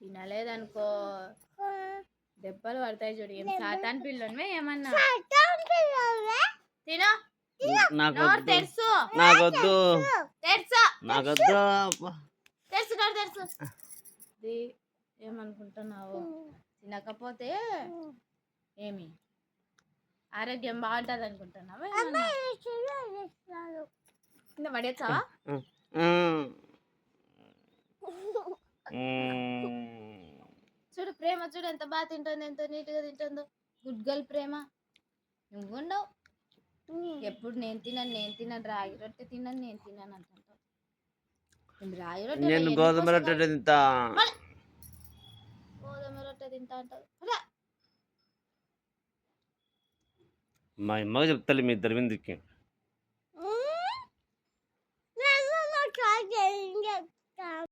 తినలేదనుకో దెబ్బలు పడతాయి చూడు. ఏం సాతాన్ పిల్లనివే ఏమన్నా తినో నోరు తెరుసు నాకొద్దు తెరుసు నాకొద్దు తెరుసు నోరు తెరుసు. ఇది ఏమనుకుంటున్నావు? తినకపోతే ఏమి ఆరోగ్యం బాగుంటుంది అనుకుంటున్నావా? కింద పడేస్తావా? చూడు ప్రేమ చూడు ఎంత బాగా తింటుందో, ఎంత నీట్గా తింటుందో. గుడ్ గర్ల్ ప్రేమ. నువ్వుండవు ఎప్పుడు నేను తినను రాగి రొట్టె తినను నేను తినను అంటుంటావు. రాగి రొట్టె నేను గోధుమ రొట్టె తింటా. గోధుమ రొట్టె తింటా అంటావు. మా అమ్మకి చెప్తాను మీ ఇద్దరి మీదకి.